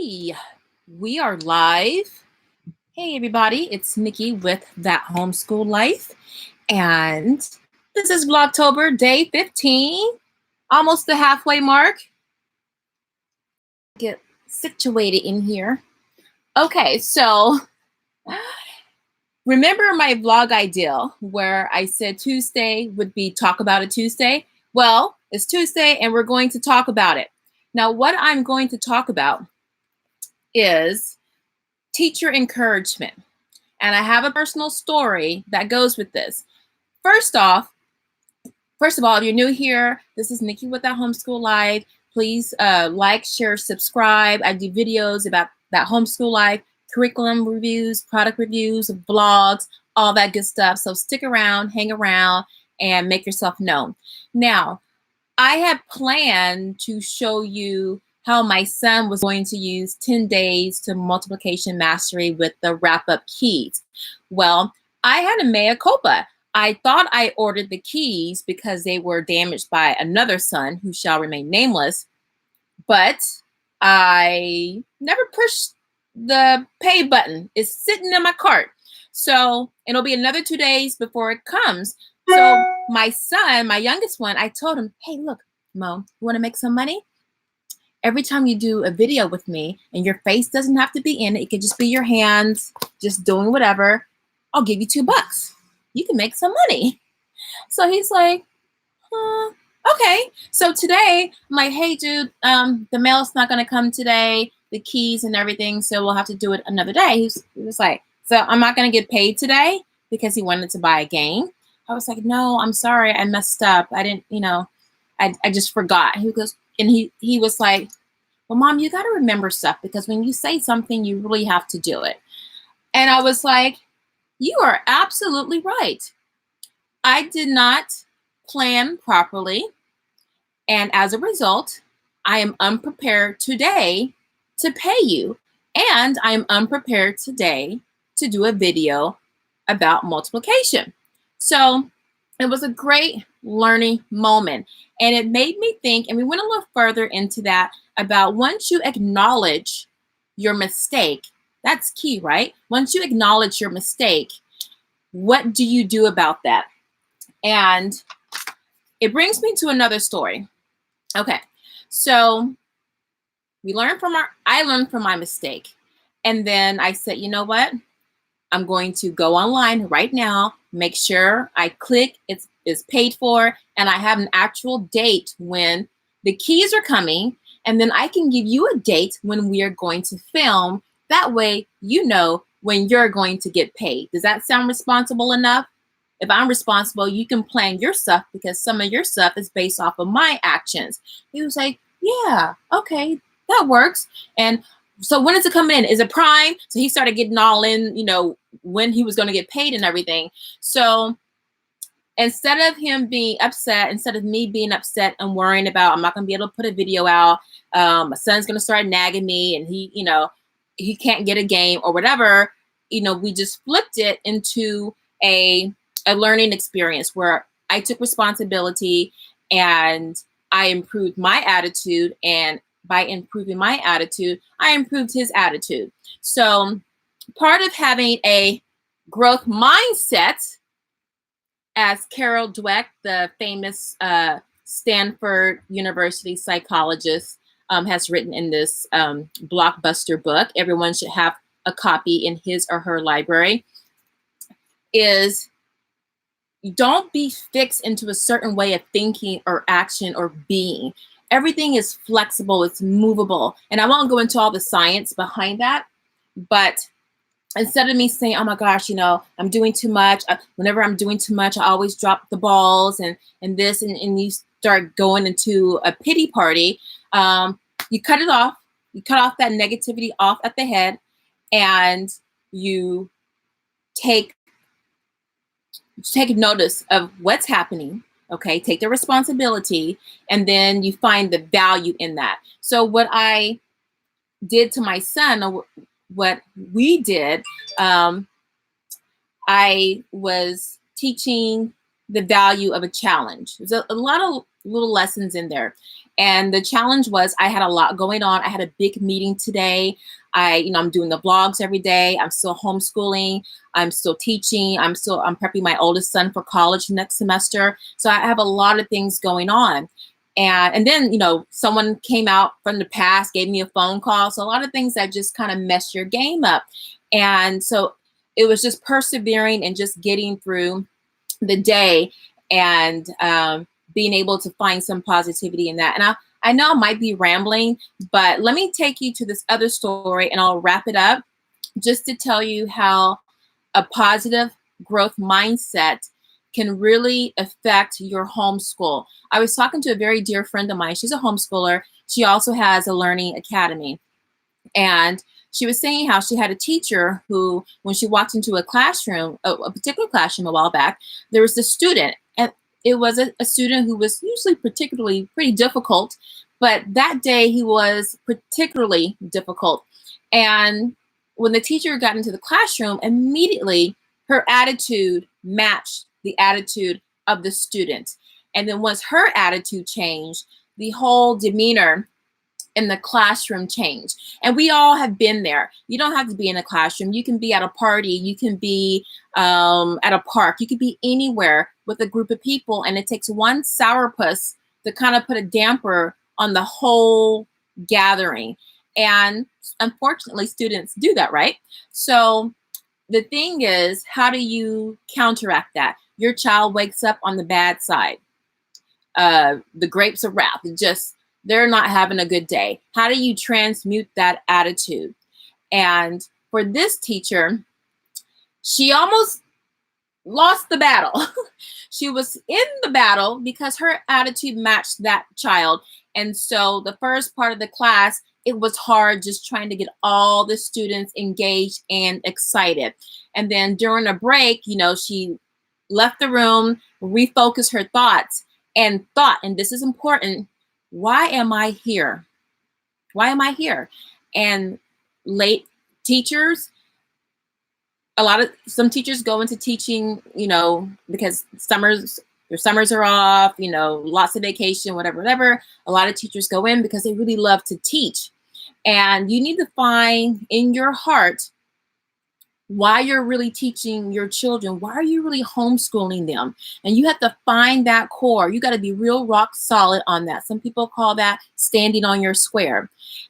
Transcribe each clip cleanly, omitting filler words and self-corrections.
Hey, we are live. Hey, everybody, it's Nikki with That Homeschool Life. And this is Vlogtober, day 15, almost the halfway mark. Get situated in here. Okay, so remember my vlog ideal where I said Tuesday would be Talk About It Tuesday? Well, it's Tuesday and we're going to talk about it. Now, what I'm going to talk about is teacher encouragement. And I have a personal story that goes with this. First of all, if you're new here, this is Nikki with That Homeschool Life. Please like, share, subscribe. I do videos about that homeschool life, curriculum reviews, product reviews, vlogs, all that good stuff. So stick around, hang around, and make yourself known. Now, I had planned to show you how my son was going to use 10 days to multiplication mastery with the wrap-up keys. Well, I had a mea culpa. I thought I ordered the keys because they were damaged by another son who shall remain nameless, but I never pushed the pay button. It's sitting in my cart. So it'll be another 2 days before it comes. So my son, my youngest one, I told him, hey, look, Mo, you want to make some money? Every time you do a video with me and your face doesn't have to be in it, it could just be your hands, just doing whatever, I'll give you $2. You can make some money. So he's like, okay. So today, I'm like, hey, dude, the mail's not going to come today, the keys and everything, so we'll have to do it another day. He was like, so I'm not going to get paid today because he wanted to buy a game. I was like, no, I'm sorry. I messed up. I didn't, I just forgot. He goes, and he was like, well, Mom, you got to remember stuff because when you say something, you really have to do it. And I was like, you are absolutely right. I did not plan properly. And as a result, I am unprepared today to pay you. And I am unprepared today to do a video about multiplication. So it was a great learning moment. And it made me think, and we went a little further into that, about once you acknowledge your mistake, that's key, right? Once you acknowledge your mistake, what do you do about that? And it brings me to another story. Okay, so I learned from my mistake. And then I said, you know what? I'm going to go online right now, make sure I click it's paid for, and I have an actual date when the keys are coming, and then I can give you a date when we are going to film. That way, you know when you're going to get paid. Does that sound responsible enough? If I'm responsible, you can plan your stuff because some of your stuff is based off of my actions. He was like, yeah, okay, that works. And so when is it coming in? Is it Prime? So he started getting all in, when he was going to get paid and everything. So instead of him being upset, instead of me being upset and worrying about, I'm not going to be able to put a video out, my son's going to start nagging me and he can't get a game or whatever, we just flipped it into a learning experience where I took responsibility and I improved my attitude, and by improving my attitude, I improved his attitude. So part of having a growth mindset, as Carol Dweck, the famous Stanford University psychologist, has written in this blockbuster book, everyone should have a copy in his or her library, is don't be fixed into a certain way of thinking or action or being. Everything is flexible, it's movable. And I won't go into all the science behind that, but instead of me saying, oh my gosh, I'm doing too much. Whenever I'm doing too much, I always drop the balls and this, and you start going into a pity party. You cut it off. You cut off that negativity off at the head, and you take notice of what's happening. Okay, take the responsibility, and then you find the value in that. So what I did to my son, or what we did, I was teaching the value of a challenge. There's a lot of little lessons in there. And the challenge was I had a lot going on. I had a big meeting today. I'm doing the vlogs every day. I'm still homeschooling. I'm still teaching. I'm prepping my oldest son for college next semester. So I have a lot of things going on. And then, someone came out from the past, gave me a phone call. So a lot of things that just kind of mess your game up. And so it was just persevering and just getting through the day and being able to find some positivity in that. And I know I might be rambling, but let me take you to this other story and I'll wrap it up just to tell you how a positive growth mindset can really affect your homeschool. I was talking to a very dear friend of mine. She's a homeschooler. She also has a learning academy. And she was saying how she had a teacher who, when she walked into a classroom, a particular classroom a while back, there was a student. And it was a student who was usually pretty difficult. But that day he was particularly difficult. And when the teacher got into the classroom, immediately her attitude matched the attitude of the student. And then once her attitude changed, the whole demeanor in the classroom changed. And we all have been there. You don't have to be in a classroom. You can be at a party. You can be at a park. You could be anywhere with a group of people. And it takes one sourpuss to kind of put a damper on the whole gathering. And unfortunately, students do that, right? So the thing is, how do you counteract that? Your child wakes up on the bad side. The grapes of wrath. They're not having a good day. How do you transmute that attitude? And for this teacher, she almost lost the battle. She was in the battle because her attitude matched that child. And so the first part of the class, it was hard just trying to get all the students engaged and excited. And then during a break, she left the room, refocused her thoughts, and this is important, why am I here? Why am I here? And late teachers, some teachers go into teaching, because their summers are off, lots of vacation, whatever. A lot of teachers go in because they really love to teach. And you need to find in your heart why you're really teaching your children. Why are you really homeschooling them? And you have to find that core. You got to be real rock solid on that. Some people call that standing on your square.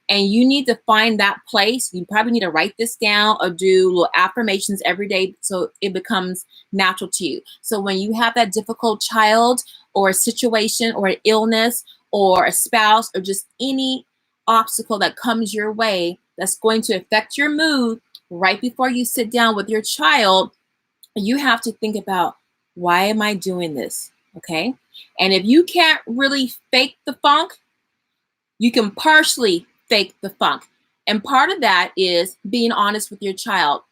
And you need to find that place. You probably need to write this down or do little affirmations every day so it becomes natural to you. So when you have that difficult child or a situation or an illness or a spouse or just any obstacle that comes your way that's going to affect your mood, right before you sit down with your child, you have to think about, why am I doing this? Okay. And if you can't really fake the funk, you can partially fake the funk. And part of that is being honest with your child.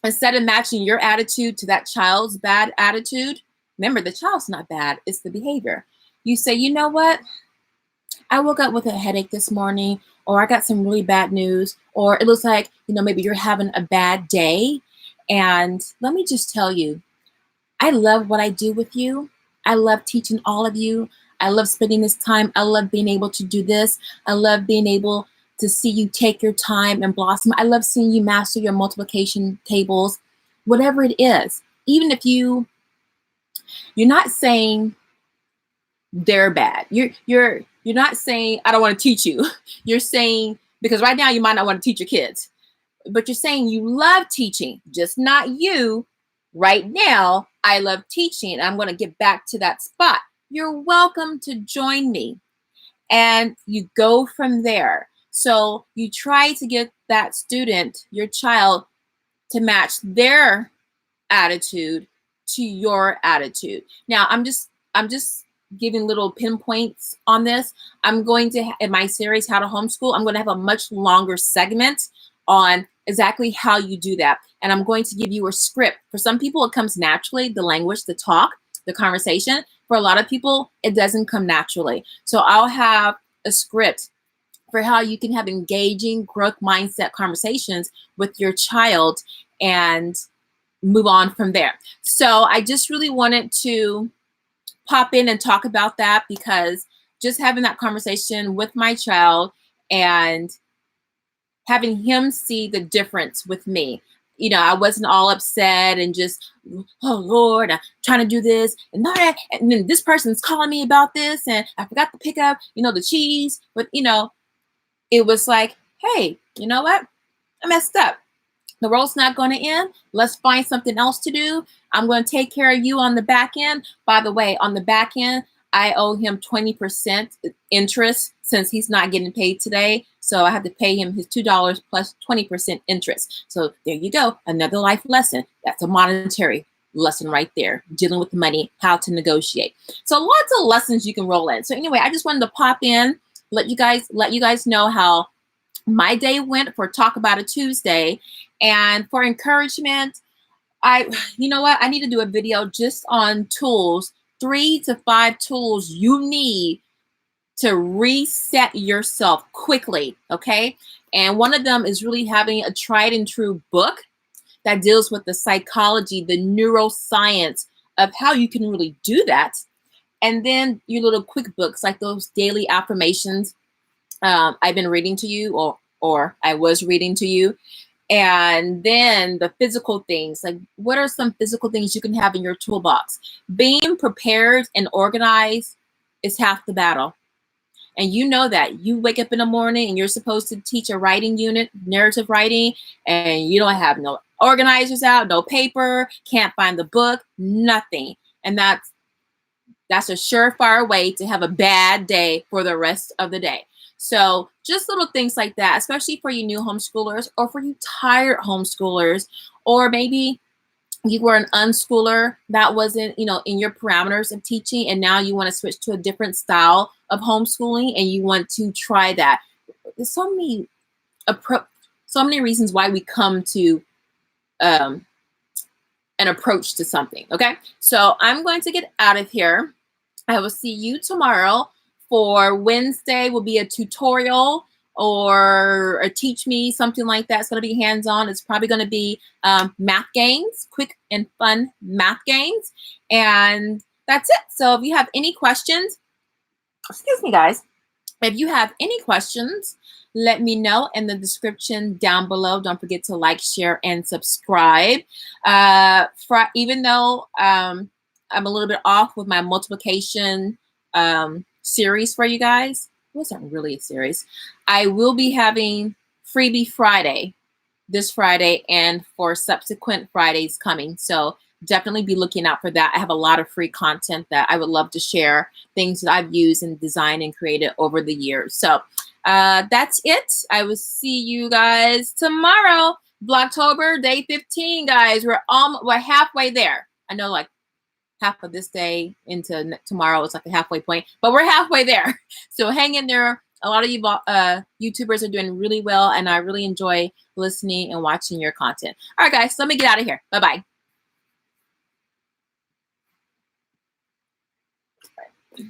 Instead of matching your attitude to that child's bad attitude, remember, the child's not bad, it's the behavior. You say, you know what? I woke up with a headache this morning, or I got some really bad news, or it looks like, maybe you're having a bad day. And let me just tell you, I love what I do with you. I love teaching all of you. I love spending this time. I love being able to do this. I love being able to see you take your time and blossom. I love seeing you master your multiplication tables, whatever it is. Even if you're not saying they're bad. You're not saying, I don't want to teach you. You're saying, because right now you might not want to teach your kids, but you're saying you love teaching, just not you. Right now, I love teaching. I'm going to get back to that spot. You're welcome to join me. And you go from there. So you try to get that student, your child, to match their attitude to your attitude. Now, I'm just giving little pinpoints on this. I'm going to, in my series, How to Homeschool, I'm going to have a much longer segment on exactly how you do that. And I'm going to give you a script. For some people, it comes naturally, the language, the talk, the conversation. For a lot of people, it doesn't come naturally. So I'll have a script for how you can have engaging growth mindset conversations with your child and move on from there. So I just really wanted to pop in and talk about that, because just having that conversation with my child and having him see the difference with me. You know, I wasn't all upset and just, oh Lord, I'm trying to do this and that, and then this person's calling me about this, and I forgot to pick up, you know, the cheese. But you know, it was like, hey, you know what? I messed up. The world's not going to end. Let's find something else to do. I'm going to take care of you on the back end. By the way, on the back end, I owe him 20% interest since he's not getting paid today. So I have to pay him his $2 plus 20% interest. So there you go. Another life lesson. That's a monetary lesson right there. Dealing with the money, how to negotiate. So lots of lessons you can roll in. So anyway, I just wanted to pop in, let you guys know how my day went for Talk About It Tuesday. And for encouragement, you know what? I need to do a video just on tools, 3 to 5 tools you need to reset yourself quickly, okay? And one of them is really having a tried and true book that deals with the psychology, the neuroscience of how you can really do that. And then your little quick books, like those daily affirmations I've been reading to you, or I was reading to you. And then the physical things, like what are some physical things you can have in your toolbox? Being prepared and organized is half the battle. And you know that. You wake up in the morning and you're supposed to teach a writing unit, narrative writing, and you don't have no organizers out, no paper, can't find the book, nothing. And that's a surefire way to have a bad day for the rest of the day. So just little things like that, especially for you new homeschoolers, or for you tired homeschoolers, or maybe you were an unschooler that wasn't, you know, in your parameters of teaching, and now you want to switch to a different style of homeschooling and you want to try that. There's so many reasons why we come to an approach to something. Okay, so I'm going to get out of here. I will see you tomorrow. For Wednesday will be a tutorial or a teach me, something like that. It's going to be hands-on. It's probably going to be math games, quick and fun math games. And that's it. So if you have any questions, excuse me, guys, if you have any questions, let me know in the description down below. Don't forget to like, share, and subscribe. Even though I'm a little bit off with my multiplication series for you guys. It wasn't really a series. I will be having Freebie Friday this Friday and for subsequent Fridays coming. So definitely be looking out for that. I have a lot of free content that I would love to share, things that I've used and designed and created over the years. So that's it. I will see you guys tomorrow. Vlogtober, day 15, guys. We're halfway there. I know, like, half of this day into tomorrow is like a halfway point, but we're halfway there. So hang in there. A lot of you YouTubers are doing really well, and I really enjoy listening and watching your content. All right, guys, let me get out of here. Bye-bye.